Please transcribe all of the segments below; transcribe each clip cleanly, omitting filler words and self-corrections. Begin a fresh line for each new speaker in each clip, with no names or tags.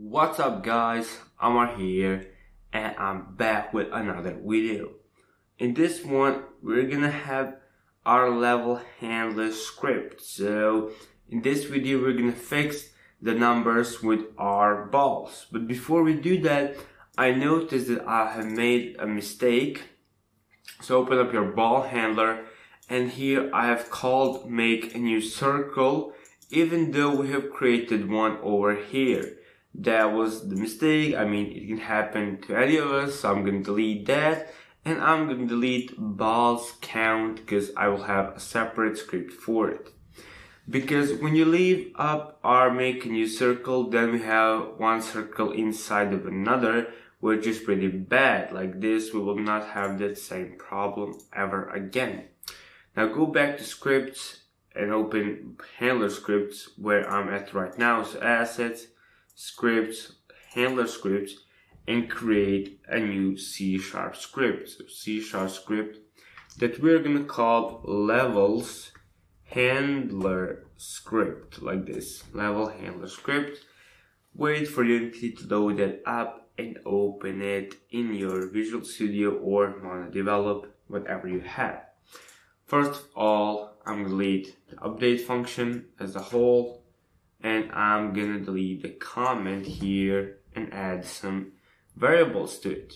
What's up guys, Amar here and I'm back with another video. In this one we're gonna have our level handler script. So in this video we're gonna fix the numbers with our balls. But before we do that, I noticed that I have made a mistake. So open up your ball handler and here I have called make a new circle even though we have created one over here. That was the mistake. I mean, it can happen to any of us, so I'm going to delete that. And I'm going to delete balls count because I will have a separate script for it. Because when you leave up our make a new circle, then we have one circle inside of another, which is pretty bad. Like this, we will not have that same problem ever again. Now go back to scripts and open handler scripts where I'm at right now. So assets, scripts, handler scripts, and create a new C# script. So C# script that we're gonna call levels handler script, like this, level handler script. Wait for Unity to load that up and open it in your Visual Studio or Mono Develop, whatever you have. First of all, I'm gonna delete the update function as a whole. And I'm gonna delete the comment here and add some variables to it.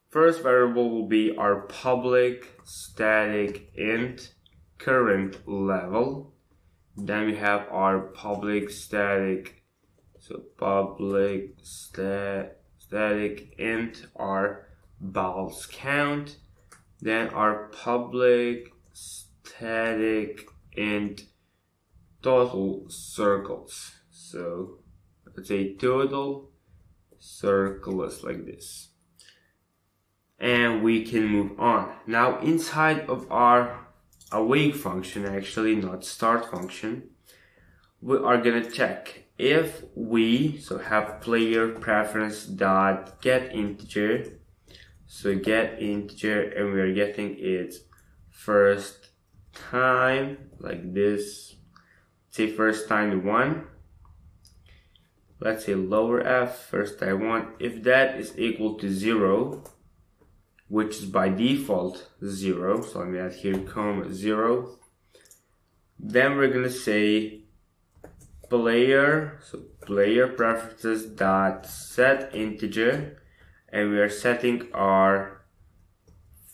First variable will be our public static int current level. Then we have our public static, so public static int our balls count. Then our public static int total circles. So let's say total circles like this. And we can move on. Now inside of our awake function, actually not start function, we are gonna check if we have player preference dot get integer. So get integer and we are getting it first time like this. Say first time 1, let's say lower f, first time 1, if that is equal to 0, which is by default 0, so let me add here comma 0, then we're gonna say player, so player preferences dot set integer, and we are setting our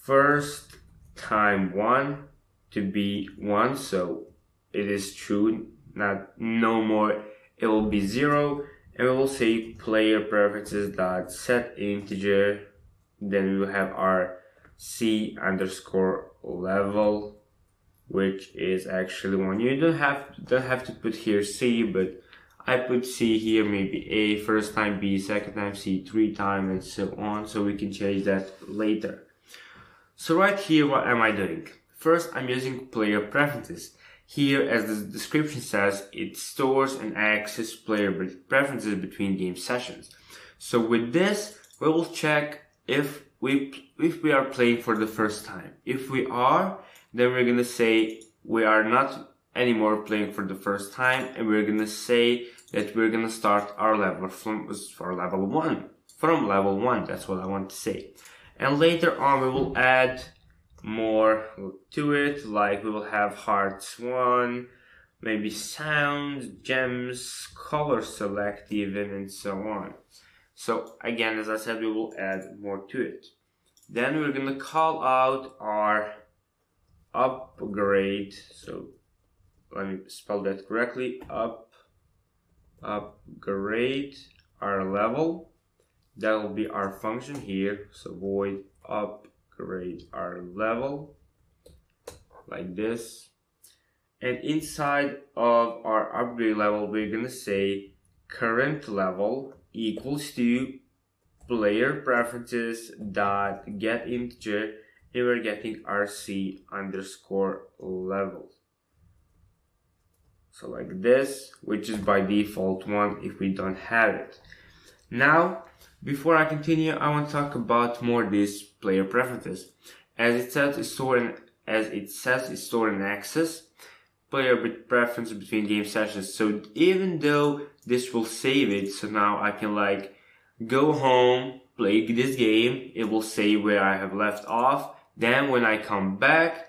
first time 1 to be 1, so it is true, no more, it will be 0, and we will say player preferences dot set integer, then we will have our C underscore level, which is actually 1. You don't have to put here C, but I put C here, maybe A first time, B second time, C 3 times, and so on, so we can change that later. So right here, what am I doing? First, I'm using player preferences. Here, as the description says, it stores and accesses player preferences between game sessions. So with this, we will check if we are playing for the first time. If we are, then we're gonna say we are not anymore playing for the first time, and we're gonna say that we're gonna start our level from level 1. That's what I want to say. And later on, we will add more to it, like we will have hearts 1, maybe sounds, gems, color select even, and so on. So again, as I said, we will add more to it. Then we're gonna call out our upgrade, so let me spell that correctly, upgrade our level. That will be our function here, so void upgrade our level like this, and inside of our upgrade level we're gonna say current level equals to player preferences dot get integer, and we're getting our C underscore level, so like this, which is by default 1 if we don't have it. Now before I continue, I want to talk about more these player preferences. As it says, it's stored in access. player preference between game sessions. So even though this will save it, so now I can like go home, play this game, it will say where I have left off. Then when I come back,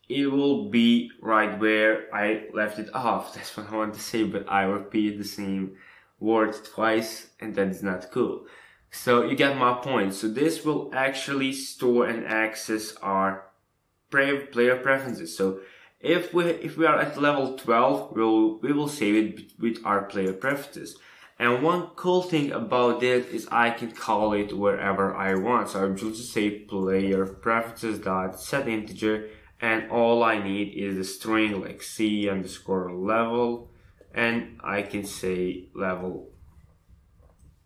it will be right where I left it off. That's what I want to say, but I repeat the same word twice, and that is not cool. So you get my point. So this will actually store and access our player preferences. So if we are at level 12, we will save it with our player preferences. And one cool thing about this is I can call it wherever I want. So I'll just say player preferences dot set integer, and all I need is a string like c underscore level, and I can say level,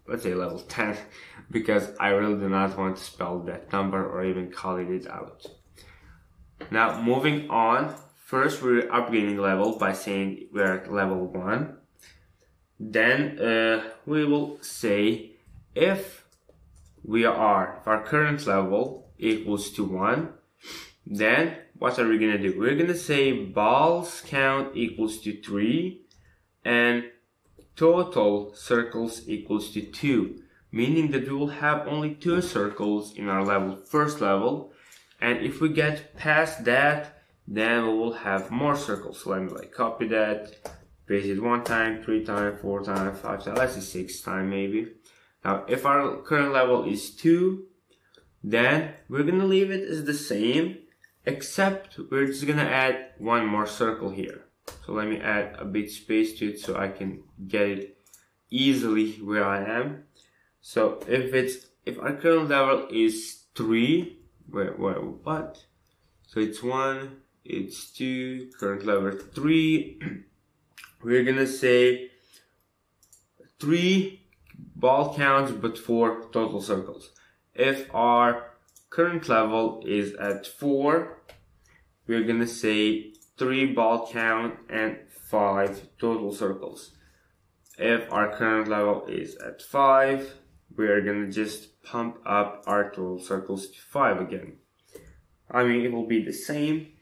let's say level 10, because I really do not want to spell that number or even call it out. Now moving on, first we're upgrading level by saying we're at level 1. Then we will say if our current level equals to 1, then what are we gonna do? We're gonna say balls count equals to 3 and total circles equals to 2, meaning that we will have only 2 circles in our first level, and if we get past that, then we will have more circles. So let me like copy that, paste it 1 time, 3 times, 4 times, 5 times, let's say 6 times maybe. Now if our current level is 2, then we're gonna leave it as the same, except we're just gonna add 1 more circle here. So let me add a bit space to it so I can get it easily where I am. So if our current level is 3, what? So it's 1, it's 2, current level 3. We're gonna say 3 ball counts but 4 total circles. If our current level is at 4, we're gonna say 3 ball count and 5 total circles. If our current level is at 5, we're gonna just pump up our total circles to 5 again. I mean, it will be the same.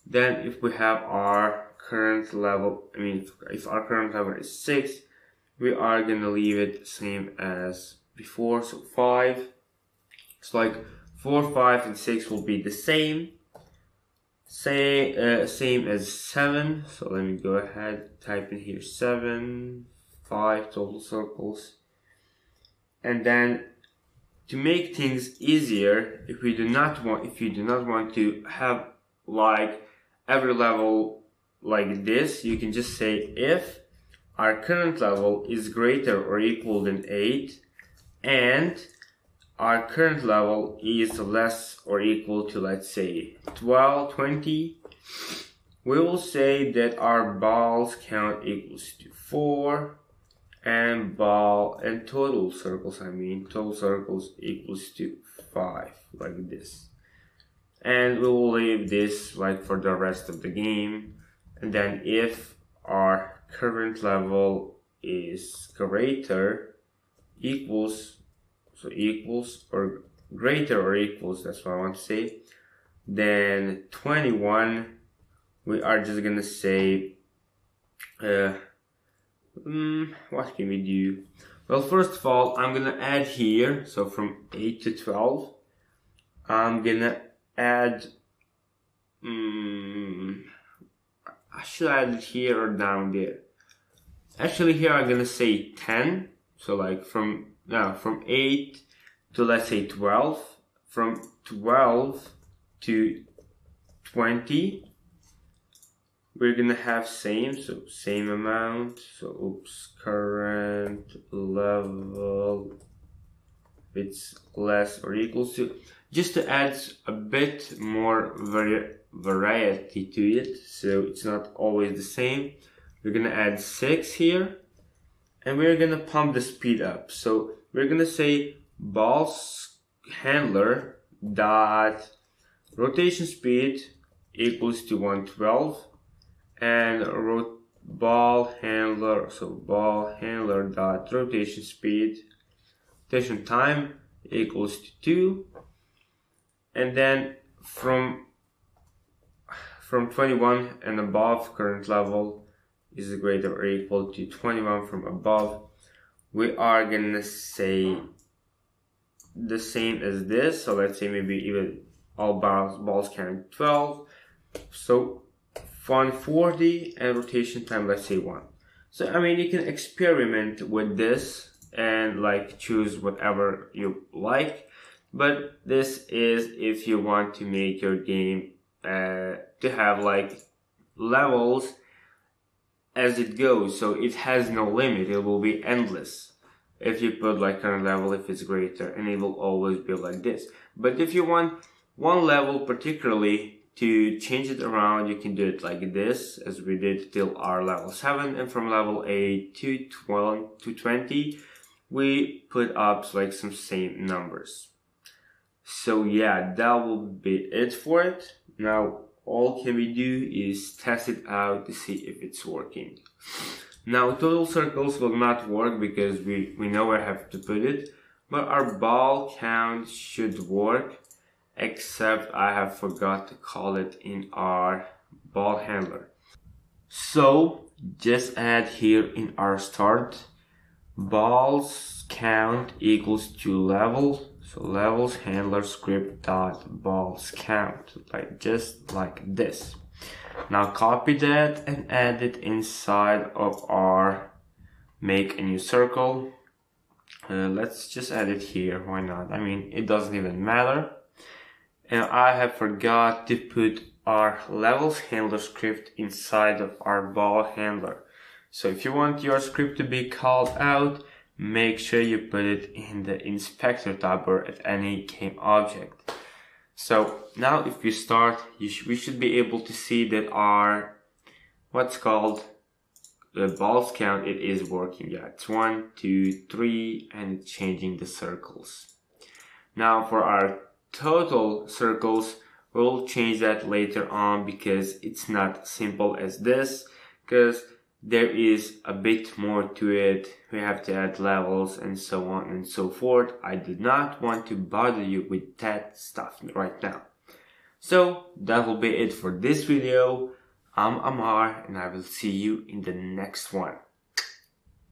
Then if we have our current level, if our current level is 6, we are gonna leave it same as before, so 5. It's like 4, 5, and 6 will be the same. Same as 7. So let me go ahead, type in here 7, 5 total circles. And then to make things easier, if you do not want to have like every level like this, you can just say if our current level is greater or equal than 8 and our current level is less or equal to, let's say, 12, 20, we will say that our balls count equals to 4 and total circles equals to 5, like this. And we will leave this like for the rest of the game. And then if our current level is greater, equals or greater or equals, that's what I want to say, then 21, we are just gonna say what can we do? Well, first of all, I'm gonna add here, so from 8 to 12, I'm gonna add should I add it here or down there? Actually, here I'm gonna say 10. So like from 8 to, let's say, 12. From 12 to 20, we're gonna have same amount. So current level, it's less or equals to, just to add a bit more variety to it, so it's not always the same. We're gonna add 6 here, and we're gonna pump the speed up. So we're gonna say balls handler dot rotation speed equals to 112, and ball handler dot rotation time equals to 2, and then from from 21 and above, current level is greater or equal to 21 from above. We are gonna say the same as this, so let's say maybe even all balls count 12, so 140, and rotation time, let's say 1. So I mean, you can experiment with this and like choose whatever you like, but this is if you want to make your game to have like levels as it goes, so it has no limit, it will be endless. If you put like current level, if it's greater, and it will always be like this. But if you want one level particularly to change it around, you can do it like this, as we did till our level 7, and from level 8 to 12 to 20, we put up like some same numbers. So yeah, that will be it for it. Now all can we do is test it out to see if it's working. Now total circles will not work because we know where I have to put it, but our ball count should work, except I have forgot to call it in our ball handler. So just add here in our start, balls count equals to level, so levels handler script dot balls count, like just like this. Now copy that and add it inside of our make a new circle. Let's just add it here, why not? I mean, it doesn't even matter. And I have forgot to put our levels handler script inside of our ball handler. So if you want your script to be called out, make sure you put it in the inspector tab or at any game object. So now if we start, we should be able to see that our, what's called the balls count, it is working. Yeah, it's 1, 2, 3, and it's changing the circles. Now for our total circles, we'll change that later on because it's not simple as this, because there is a bit more to it. We have to add levels and so on and so forth. I did not want to bother you with that stuff right now. So that will be it for this video. I'm Amar, and I will see you in the next one.